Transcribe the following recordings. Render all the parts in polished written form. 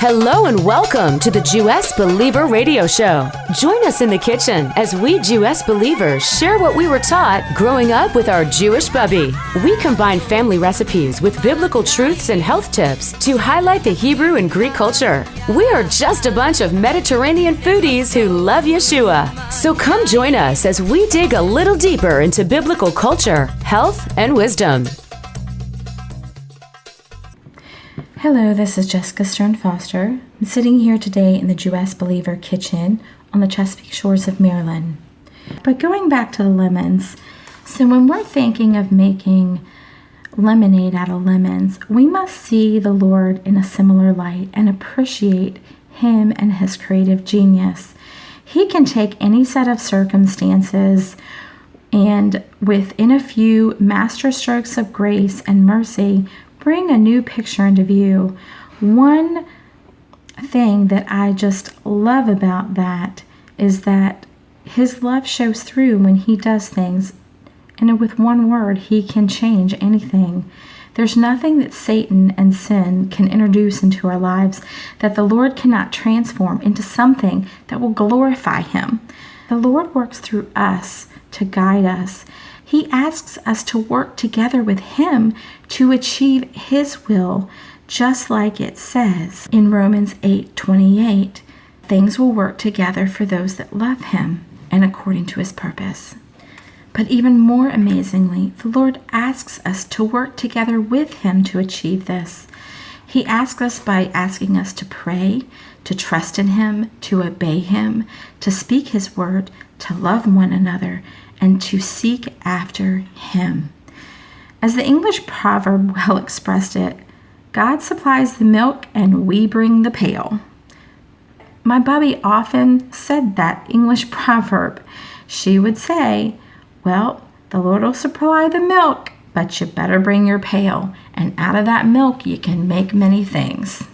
Hello and welcome to the Jewess Believer Radio Show. Join us in the kitchen as we Jewess believers share what we were taught growing up with our Jewish bubby. We combine family recipes with biblical truths and health tips to highlight the Hebrew and Greek culture. We are just a bunch of Mediterranean foodies who love Yeshua. So come join us as we dig a little deeper into biblical culture, health, and wisdom. Hello, this is Jessica Stern Foster. I'm sitting here today in the Jewess Believer kitchen on the Chesapeake shores of Maryland. But going back to the lemons, so when we're thinking of making lemonade out of lemons, we must see the Lord in a similar light and appreciate Him and His creative genius. He can take any set of circumstances and within a few master strokes of grace and mercy, bring a new picture into view. One thing that I just love about that is that His love shows through when He does things, and with one word, He can change anything. There's nothing that Satan and sin can introduce into our lives that the Lord cannot transform into something that will glorify Him. The Lord works through us to guide us. He asks us to work together with Him to achieve His will, just like it says in Romans 8:28. Things will work together for those that love Him and according to His purpose. But even more amazingly, the Lord asks us to work together with Him to achieve this. He asks us by asking us to pray, to trust in Him, to obey Him, to speak His word, to love one another, and to seek after Him. As the English proverb well expressed it, God supplies the milk and we bring the pail. My bubby often said that English proverb. She would say, well, the Lord will supply the milk, but you better bring your pail, and out of that milk you can make many things.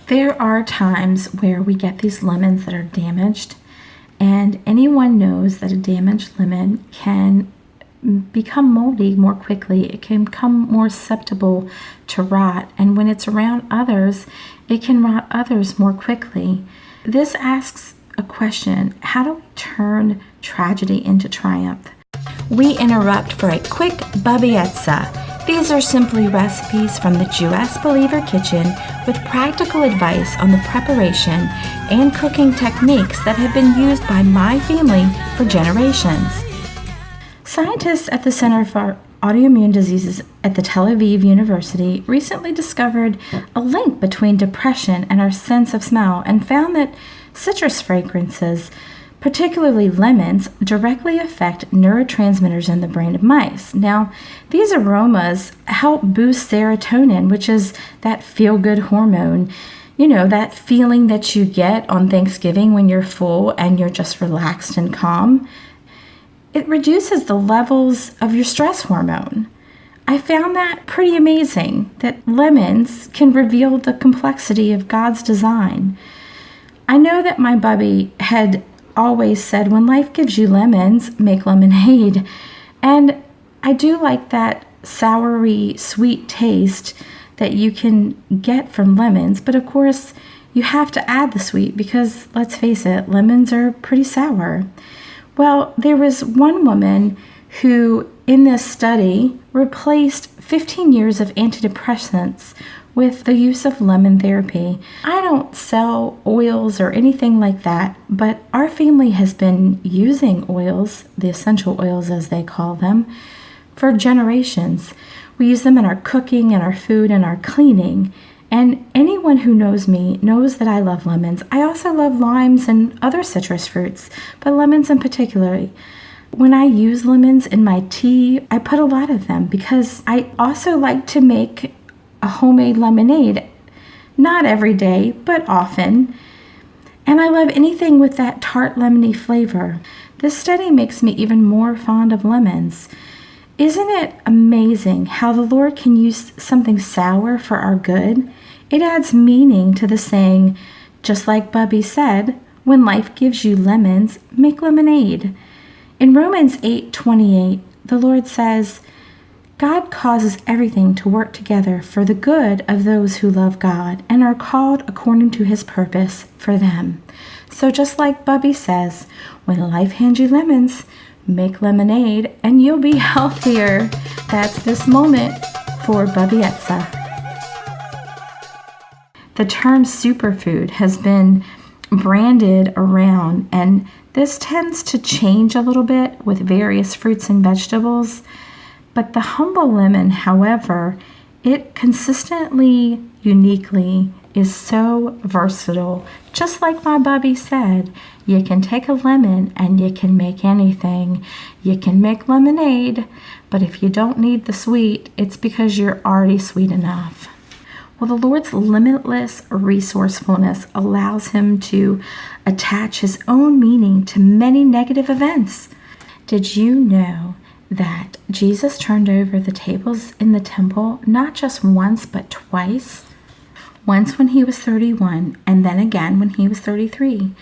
There are times where we get these lemons that are damaged, and anyone knows that a damaged lemon can become moldy more quickly. It can become more susceptible to rot. And when it's around others, it can rot others more quickly. This asks a question: how do we turn tragedy into triumph? We interrupt for a quick Bubbietza. These are simply recipes from the Jewess Believer Kitchen with practical advice on the preparation and cooking techniques that have been used by my family for generations. Scientists at the Center for Autoimmune Diseases at the Tel Aviv University recently discovered a link between depression and our sense of smell and found that citrus fragrances, particularly lemons, directly affect neurotransmitters in the brain of mice. Now, these aromas help boost serotonin, which is that feel-good hormone. You know, that feeling that you get on Thanksgiving when you're full and you're just relaxed and calm. It reduces the levels of your stress hormone. I found that pretty amazing, that lemons can reveal the complexity of God's design. I know that my bubby had always said, when life gives you lemons, make lemonade. And I do like that soury, sweet taste that you can get from lemons. But of course, you have to add the sweet because, let's face it, lemons are pretty sour. Well, there was one woman who, in this study, replaced 15 years of antidepressants with the use of lemon therapy. I don't sell oils or anything like that, but our family has been using oils, the essential oils as they call them, for generations. We use them in our cooking and our food and our cleaning. And anyone who knows me knows that I love lemons. I also love limes and other citrus fruits, but lemons in particular. When I use lemons in my tea, I put a lot of them because I also like to make a homemade lemonade. Not every day, but often. And I love anything with that tart lemony flavor. This study makes me even more fond of lemons. Isn't it amazing how the Lord can use something sour for our good? It adds meaning to the saying, just like Bubby said, when life gives you lemons, make lemonade. In Romans 8:28, the Lord says, God causes everything to work together for the good of those who love God and are called according to his purpose for them. So just like Bubby says, when life hands you lemons, make lemonade and you'll be healthier. That's this moment for Bubby Etza. The term superfood has been branded around, and this tends to change a little bit with various fruits and vegetables. But the humble lemon, however, it consistently, uniquely is so versatile. Just like my Bubby said, you can take a lemon and you can make anything. You can make lemonade, but if you don't need the sweet, it's because you're already sweet enough. Well, the Lord's limitless resourcefulness allows him to attach his own meaning to many negative events. Did you know that Jesus turned over the tables in the temple not just once but twice? Once when he was 31 and then again when he was 33.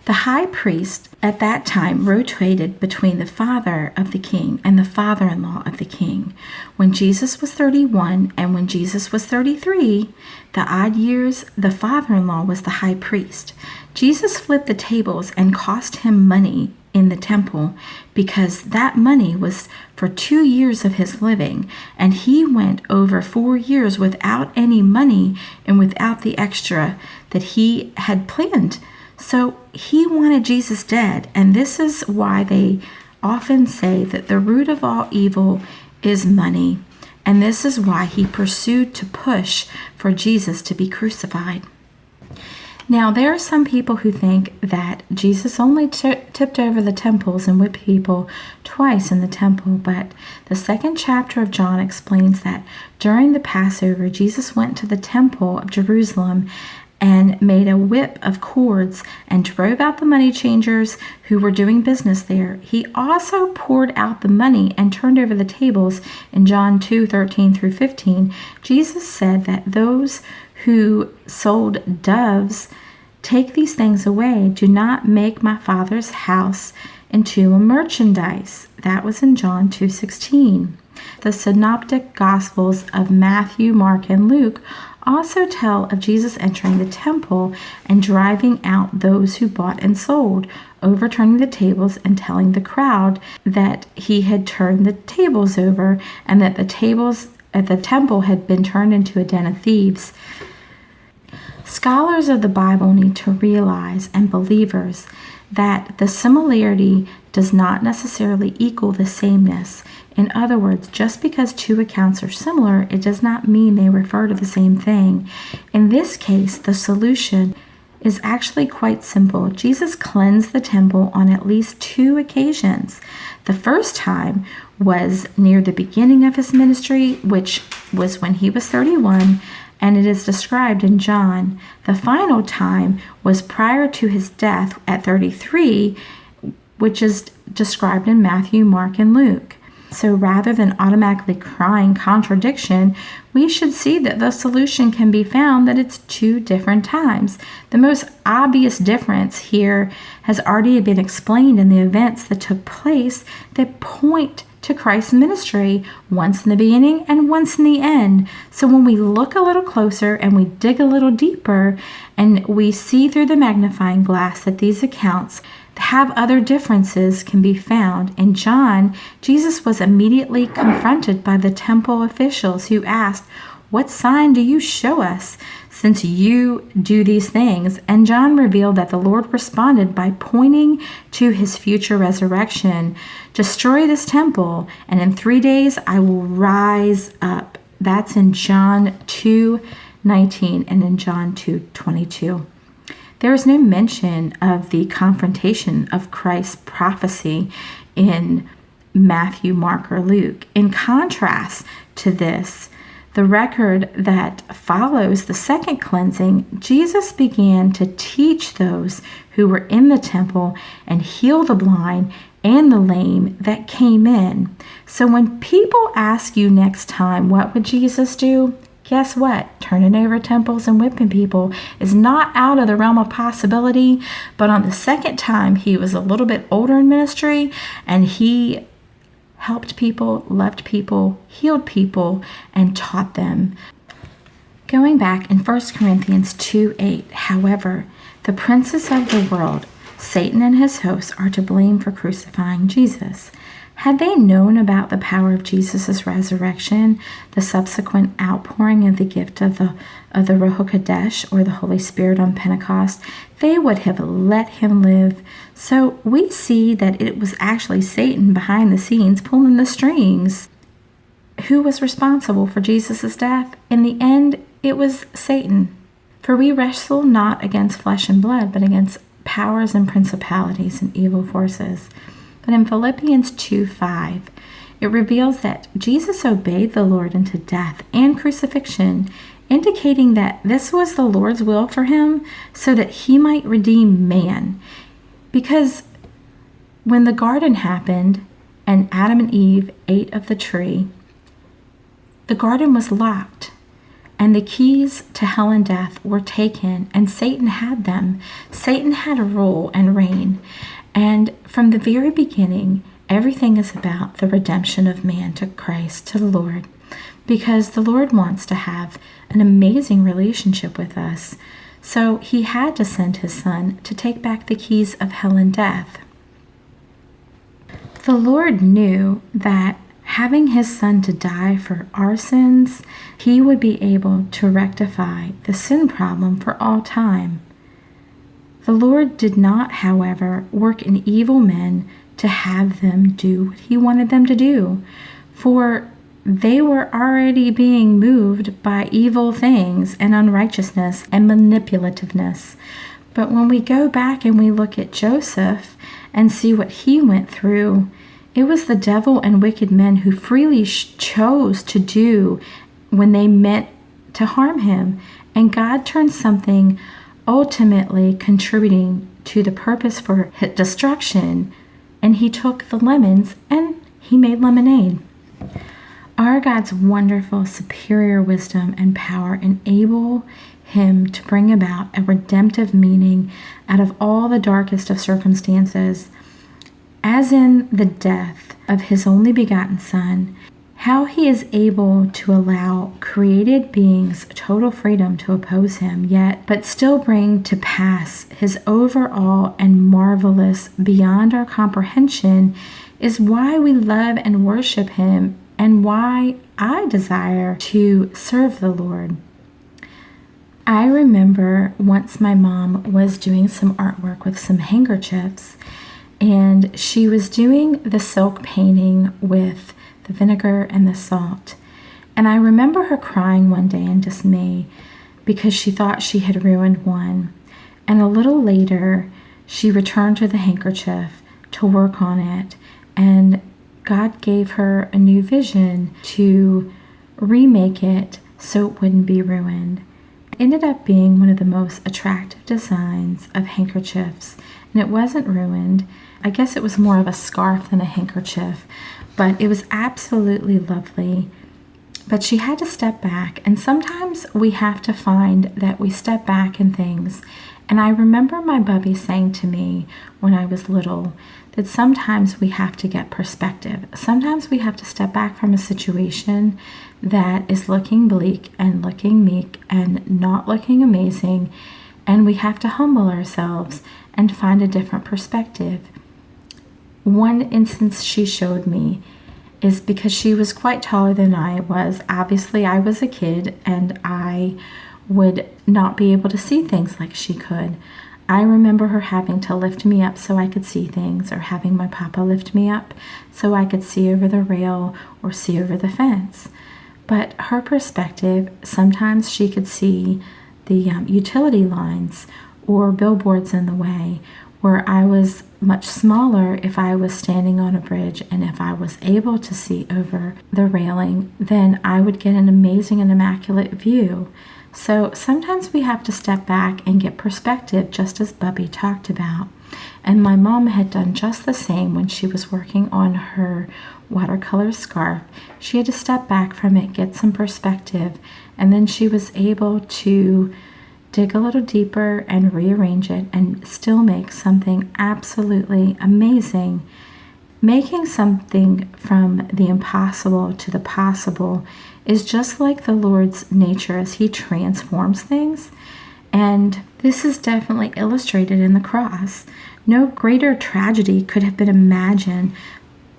The high priest at that time rotated between the father of the king and the father-in-law of the king. When Jesus was 31 and when Jesus was 33, the odd years, the father-in-law was the high priest. Jesus flipped the tables and cost him money in the temple because that money was for 2 years of his living, and he went over 4 years without any money and without the extra that he had planned. So he wanted Jesus dead, and this is why they often say that the root of all evil is money, and this is why he pursued to push for Jesus to be crucified. Now, there are some people who think that Jesus only tipped over the temples and whipped people twice in the temple, but the second chapter of John explains that during the Passover, Jesus went to the temple of Jerusalem and made a whip of cords and drove out the money changers who were doing business there. He also poured out the money and turned over the tables in John 2:13 through 15. Jesus said that those who sold doves, take these things away. Do not make my Father's house into a merchandise. That was in John 2:16. The synoptic gospels of Matthew, Mark, and Luke also tell of Jesus entering the temple and driving out those who bought and sold, overturning the tables and telling the crowd that he had turned the tables over and that the tables at the temple had been turned into a den of thieves. Scholars of the Bible need to realize, and believers, that the similarity does not necessarily equal the sameness. In other words, just because two accounts are similar, it does not mean they refer to the same thing. In this case, the solution is actually quite simple. Jesus cleansed the temple on at least 2 occasions. The first time was near the beginning of his ministry, which was when he was 31, and it is described in John. The final time was prior to his death at 33, which is described in Matthew, Mark, and Luke. So rather than automatically crying contradiction, we should see that the solution can be found that it's 2 different times. The most obvious difference here has already been explained in the events that took place that point to Christ's ministry, once in the beginning and once in the end. So when we look a little closer and we dig a little deeper and we see through the magnifying glass that these accounts have other differences can be found. In John, Jesus was immediately confronted by the temple officials who asked, "What sign do you show us since you do these things?" And John revealed that the Lord responded by pointing to his future resurrection. "Destroy this temple, and in 3 days I will rise up." That's in John 2:19 and in John 2:22. There is no mention of the confrontation of Christ's prophecy in Matthew, Mark, or Luke. In contrast to this, the record that follows the second cleansing, Jesus began to teach those who were in the temple and heal the blind and the lame that came in. So when people ask you next time, what would Jesus do? Guess what? Turning over temples and whipping people is not out of the realm of possibility. But on the second time, he was a little bit older in ministry, and he helped people, loved people, healed people, and taught them. Going back in 1 Corinthians 2:8, however, the princes of the world, Satan and his hosts, are to blame for crucifying Jesus. Had they known about the power of Jesus' resurrection, the subsequent outpouring of the gift of the Ruach HaKodesh, or the Holy Spirit on Pentecost, they would have let him live. So we see that it was actually Satan behind the scenes pulling the strings. Who was responsible for Jesus' death? In the end, it was Satan. For we wrestle not against flesh and blood, but against powers and principalities and evil forces. But in Philippians 2:5, it reveals that Jesus obeyed the Lord unto death and crucifixion, indicating that this was the Lord's will for him so that he might redeem man. Because when the garden happened and Adam and Eve ate of the tree, the garden was locked and the keys to hell and death were taken, and Satan had them. Satan had a rule and reign. And from the very beginning, everything is about the redemption of man to Christ, to the Lord, because the Lord wants to have an amazing relationship with us. So he had to send his son to take back the keys of hell and death. The Lord knew that having his son to die for our sins, he would be able to rectify the sin problem for all time. The Lord did not, however, work in evil men to have them do what he wanted them to do, for they were already being moved by evil things and unrighteousness and manipulativeness. But when we go back and we look at Joseph and see what he went through, it was the devil and wicked men who freely chose to do when they meant to harm him. And God turned something ultimately contributing to the purpose for his destruction, and he took the lemons and he made lemonade. Our God's wonderful, superior wisdom and power enable him to bring about a redemptive meaning out of all the darkest of circumstances, as in the death of his only begotten Son. How he is able to allow created beings total freedom to oppose him, yet but still bring to pass his overall and marvelous, beyond our comprehension, is why we love and worship him, and why I desire to serve the Lord. I remember once my mom was doing some artwork with some handkerchiefs, and she was doing the silk painting with the vinegar and the salt. And I remember her crying one day in dismay because she thought she had ruined one. And a little later, she returned to the handkerchief to work on it, and God gave her a new vision to remake it so it wouldn't be ruined. It ended up being one of the most attractive designs of handkerchiefs, and it wasn't ruined. I guess it was more of a scarf than a handkerchief, but it was absolutely lovely. But she had to step back, and sometimes we have to find that we step back in things. And I remember my bubby saying to me when I was little that sometimes we have to get perspective. Sometimes we have to step back from a situation that is looking bleak and looking meek and not looking amazing, and we have to humble ourselves and find a different perspective. One instance she showed me is because she was quite taller than I was. Obviously, I was a kid and I would not be able to see things like she could. I remember her having to lift me up so I could see things, or having my papa lift me up so I could see over the rail or see over the fence. But her perspective, sometimes she could see the utility lines or billboards in the way, where I was much smaller. If I was standing on a bridge and if I was able to see over the railing, then I would get an amazing and immaculate view. So sometimes we have to step back and get perspective, just as Bubby talked about. And my mom had done just the same when she was working on her watercolor scarf. She had to step back from it, get some perspective, and then she was able to dig a little deeper and rearrange it and still make something absolutely amazing. Making something from the impossible to the possible is just like the Lord's nature as he transforms things. And this is definitely illustrated in the cross. No greater tragedy could have been imagined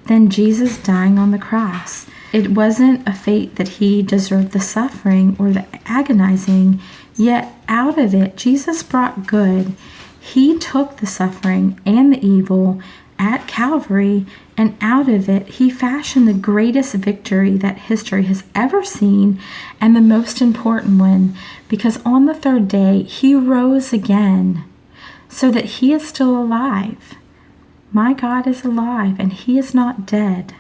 than Jesus dying on the cross. It wasn't a fate that he deserved the suffering or the agonizing, yet out of it, Jesus brought good. He took the suffering and the evil at Calvary, and out of it, he fashioned the greatest victory that history has ever seen, and the most important one, because on the third day, he rose again, so that he is still alive. My God is alive, and he is not dead.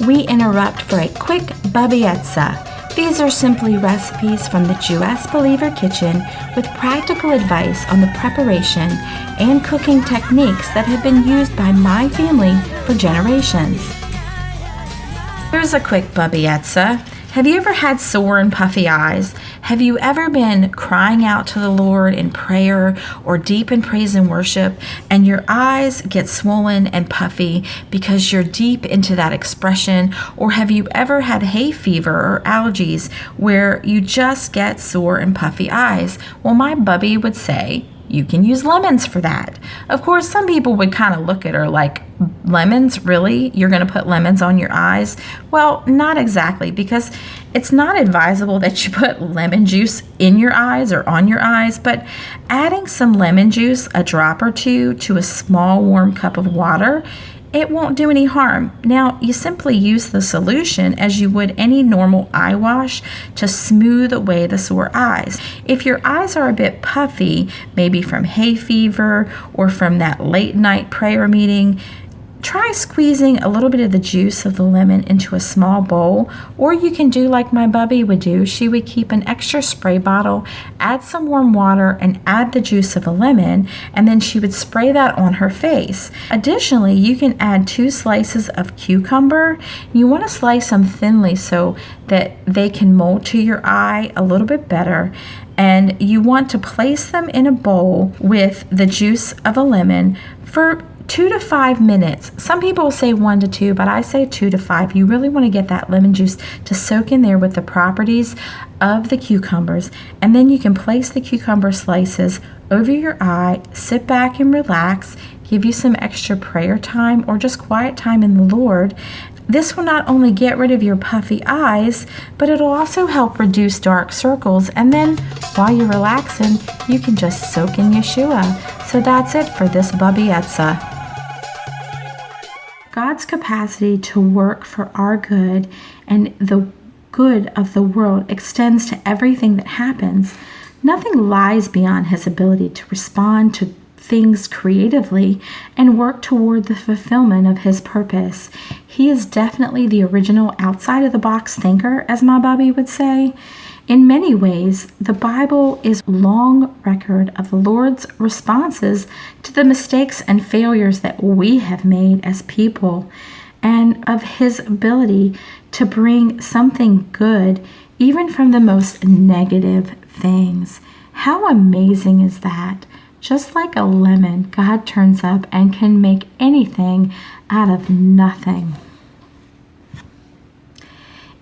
We interrupt for a quick babietza. These are simply recipes from the Jewess Believer Kitchen with practical advice on the preparation and cooking techniques that have been used by my family for generations. Here's a quick babietza. Have you ever had sore and puffy eyes? Have you ever been crying out to the Lord in prayer or deep in praise and worship, and your eyes get swollen and puffy because you're deep into that expression? Or have you ever had hay fever or allergies where you just get sore and puffy eyes? Well, my bubby would say, you can use lemons for that. Of course, some people would kind of look at her like, lemons? Really? You're going to put lemons on your eyes? Well, not exactly, because it's not advisable that you put lemon juice in your eyes or on your eyes, but adding some lemon juice, a drop or two, to a small warm cup of water, it won't do any harm. Now, you simply use the solution as you would any normal eye wash to smooth away the sore eyes. If your eyes are a bit puffy, maybe from hay fever or from that late night prayer meeting, try squeezing a little bit of the juice of the lemon into a small bowl, or you can do like my bubby would do. She would keep an extra spray bottle, add some warm water, and add the juice of a lemon, and then she would spray that on her face. Additionally, you can add 2 slices of cucumber. You want to slice them thinly so that they can mold to your eye a little bit better. And you want to place them in a bowl with the juice of a lemon for 2 to 5 minutes. Some people say 1 to 2, but I say 2 to 5. You really want to get that lemon juice to soak in there with the properties of the cucumbers. And then you can place the cucumber slices over your eye, sit back and relax, give you some extra prayer time or just quiet time in the Lord. This will not only get rid of your puffy eyes, but it'll also help reduce dark circles. And then while you're relaxing, you can just soak in Yeshua. So that's it for this babietza. God's capacity to work for our good and the good of the world extends to everything that happens. Nothing lies beyond his ability to respond to things creatively and work toward the fulfillment of his purpose. He is definitely the original outside-of-the-box thinker, as my Bobby would say. In many ways, the Bible is a long record of the Lord's responses to the mistakes and failures that we have made as people, and of his ability to bring something good even from the most negative things. How amazing is that? Just like a lemon, God turns up and can make anything out of nothing.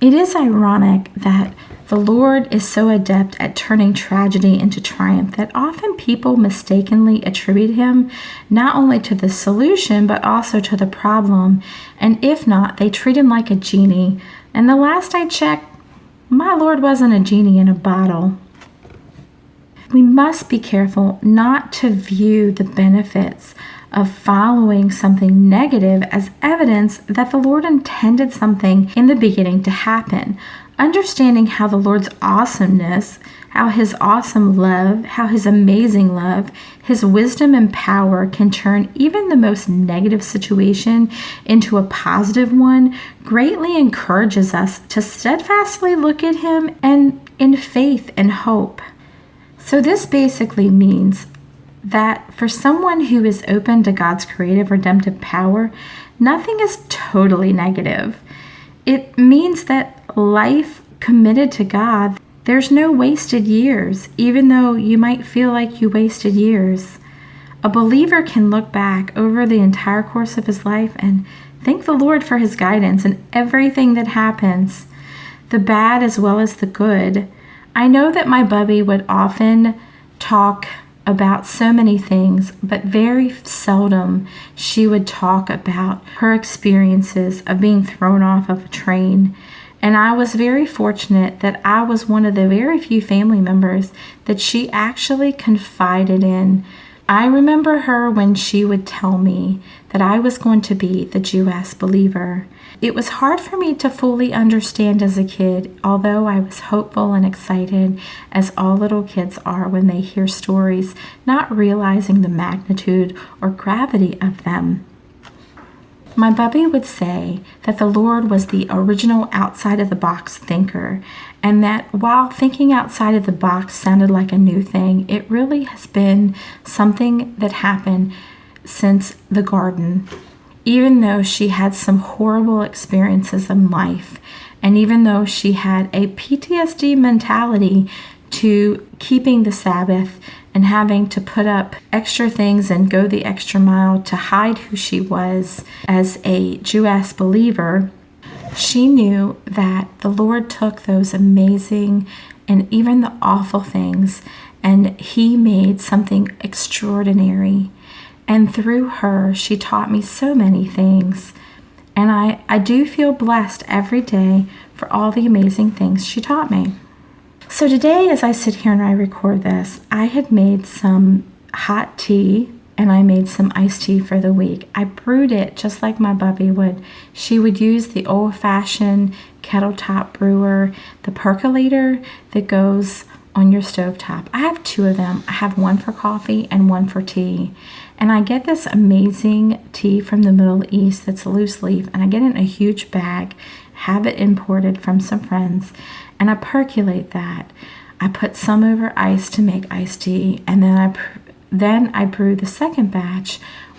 It is ironic that the Lord is so adept at turning tragedy into triumph that often people mistakenly attribute him not only to the solution but also to the problem. And if not, they treat him like a genie. And the last I checked, my Lord wasn't a genie in a bottle. We must be careful not to view the benefits of following something negative as evidence that the Lord intended something in the beginning to happen. Understanding how the Lord's awesomeness, how his awesome love, how his amazing love, his wisdom and power can turn even the most negative situation into a positive one greatly encourages us to steadfastly look at him and in faith and hope. So this basically means that for someone who is open to God's creative redemptive power, nothing is totally negative. It means that life committed to God, there's no wasted years, even though you might feel like you wasted years. A believer can look back over the entire course of his life and thank the Lord for his guidance in everything that happens, the bad as well as the good. I know that my Bubby would often talk about so many things, but very seldom she would talk about her experiences of being thrown off of a train. And I was very fortunate that I was one of the very few family members that she actually confided in. I remember her when she would tell me that I was going to be the Jewess believer. It was hard for me to fully understand as a kid, although I was hopeful and excited, as all little kids are when they hear stories, not realizing the magnitude or gravity of them. My Bubby would say that the Lord was the original outside-of-the-box thinker, and that while thinking outside of the box sounded like a new thing, it really has been something that happened since the garden. Even though she had some horrible experiences in life, and even though she had a PTSD mentality to keeping the Sabbath and having to put up extra things and go the extra mile to hide who she was as a Jewess believer, she knew that the Lord took those amazing and even the awful things, and he made something extraordinary. And through her, she taught me so many things. And I do feel blessed every day for all the amazing things she taught me. So today, as I sit here and I record this, I had made some hot tea and I made some iced tea for the week. I brewed it just like my Bubby would. She would use the old-fashioned kettle top brewer, the percolator that goes on your stovetop. I have two of them. I have one for coffee and one for tea. And I get this amazing tea from the Middle East that's loose leaf, and I get it in a huge bag, have it imported from some friends, and I percolate that. I put some over ice to make iced tea, and then I brew the second batch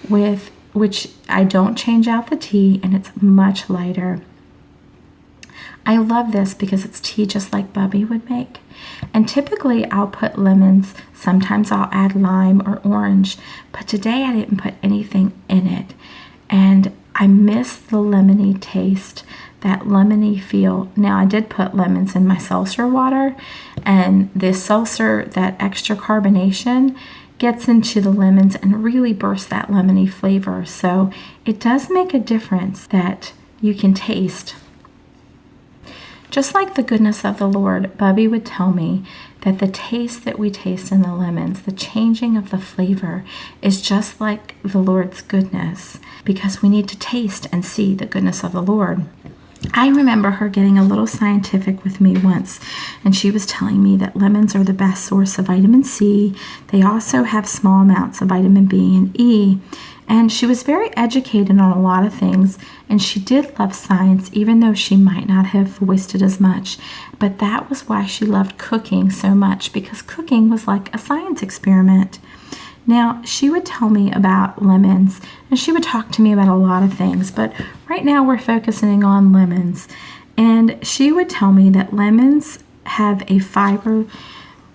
with which I don't change out the tea, and it's much lighter. I love this because it's tea just like Bubby would make. And typically I'll put lemons, sometimes I'll add lime or orange, but today I didn't put anything in it. And I miss the lemony taste, that lemony feel. Now I did put lemons in my seltzer water, and the seltzer, that extra carbonation, gets into the lemons and really bursts that lemony flavor. So it does make a difference that you can taste. Just like the goodness of the Lord, Bubby would tell me that the taste that we taste in the lemons, the changing of the flavor, is just like the Lord's goodness, because we need to taste and see the goodness of the Lord. I remember her getting a little scientific with me once, and she was telling me that lemons are the best source of vitamin C. They also have small amounts of vitamin B and E. And she was very educated on a lot of things, and she did love science, even though she might not have voiced it as much. But that was why she loved cooking so much, because cooking was like a science experiment. Now, she would tell me about lemons, and she would talk to me about a lot of things, but right now we're focusing on lemons. And she would tell me that lemons have a fiber.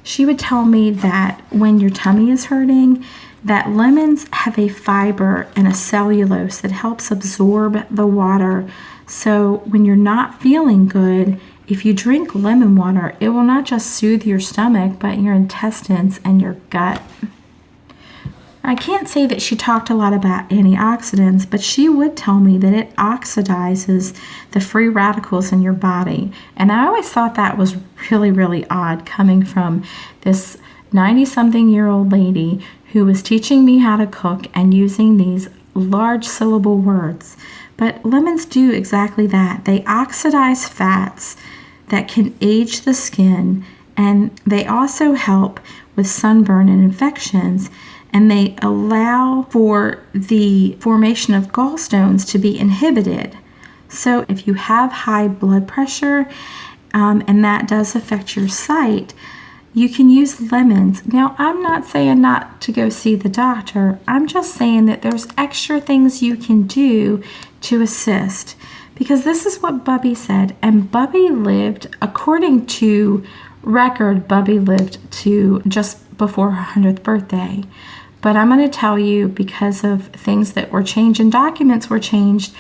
She would tell me that when your tummy is hurting, that lemons have a fiber and a cellulose that helps absorb the water. So when you're not feeling good, if you drink lemon water, it will not just soothe your stomach, but your intestines and your gut. I can't say that she talked a lot about antioxidants, but she would tell me that it oxidizes the free radicals in your body. And I always thought that was really, really odd, coming from this 90-something-year-old lady who was teaching me how to cook and using these large syllable words. But lemons do exactly that. They oxidize fats that can age the skin, and they also help with sunburn and infections, and they allow for the formation of gallstones to be inhibited. So if you have high blood pressure, and that does affect your sight, you can use lemons. Now, I'm not saying not to go see the doctor. I'm just saying that there's extra things you can do to assist. Because this is what Bubby said. And Bubby lived, according to record, Bubby lived to just before her 100th birthday. But I'm going to tell you, because of things that were changed and documents were changed,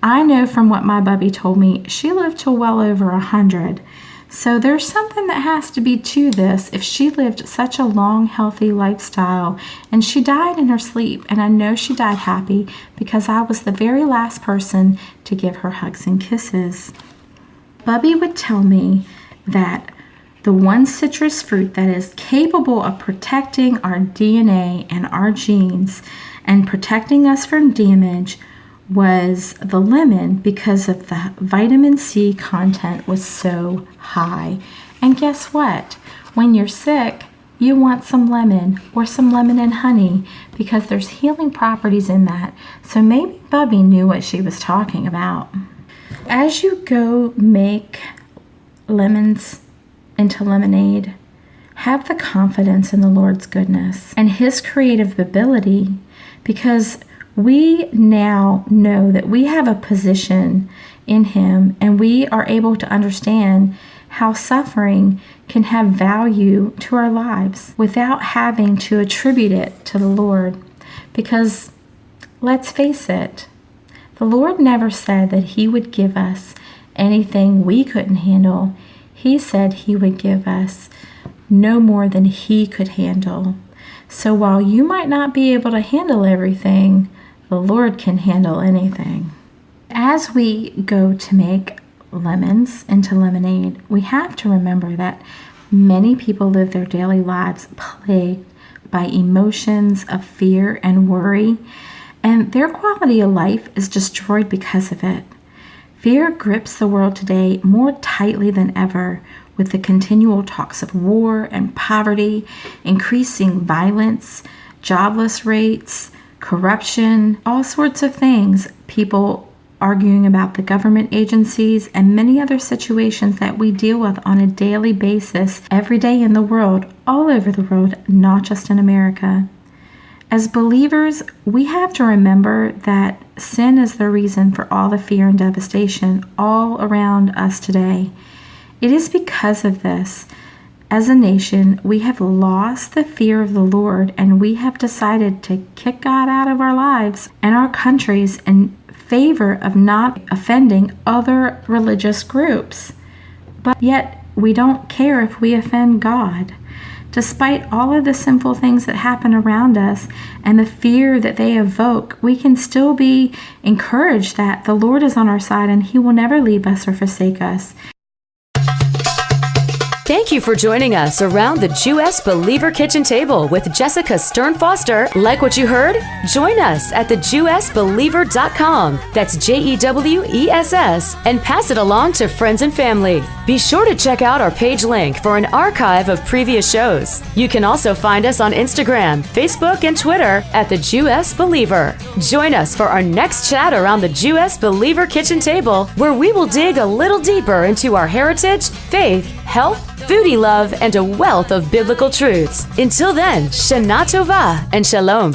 I know from what my bubby told me, she lived till well over 100. So there's something that has to be to this if she lived such a long, healthy lifestyle and she died in her sleep. And I know she died happy because I was the very last person to give her hugs and kisses. Bubby would tell me that the one citrus fruit that is capable of protecting our DNA and our genes and protecting us from damage was the lemon, because of the vitamin C content was so high. And guess what? When you're sick, you want some lemon or some lemon and honey because there's healing properties in that. So maybe Bubby knew what she was talking about. As you go make lemons into lemonade, have the confidence in the Lord's goodness and His creative ability, because we now know that we have a position in Him and we are able to understand how suffering can have value to our lives without having to attribute it to the Lord. Because let's face it, the Lord never said that He would give us anything we couldn't handle. He said He would give us no more than He could handle. So while you might not be able to handle everything, the Lord can handle anything. As we go to make lemons into lemonade, we have to remember that many people live their daily lives plagued by emotions of fear and worry, and their quality of life is destroyed because of it. Fear grips the world today more tightly than ever, with the continual talks of war and poverty, increasing violence, jobless rates, corruption, all sorts of things, people arguing about the government agencies, and many other situations that we deal with on a daily basis every day in the world, all over the world, not just in America. As believers, we have to remember that sin is the reason for all the fear and devastation all around us today. It is because of this, as a nation, we have lost the fear of the Lord, and we have decided to kick God out of our lives and our countries in favor of not offending other religious groups. But yet, we don't care if we offend God. Despite all of the sinful things that happen around us and the fear that they evoke, we can still be encouraged that the Lord is on our side and He will never leave us or forsake us. Thank you for joining us around the Jewess Believer Kitchen Table with Jessica Stern Foster. Like what you heard? Join us at thejewessbeliever.com. That's JEWESS, and pass it along to friends and family. Be sure to check out our page link for an archive of previous shows. You can also find us on Instagram, Facebook, and Twitter at the Jewess Believer. Join us for our next chat around the Jewess Believer Kitchen Table, where we will dig a little deeper into our heritage, faith, health, foodie love, and a wealth of biblical truths. Until then, Shana Tova and Shalom.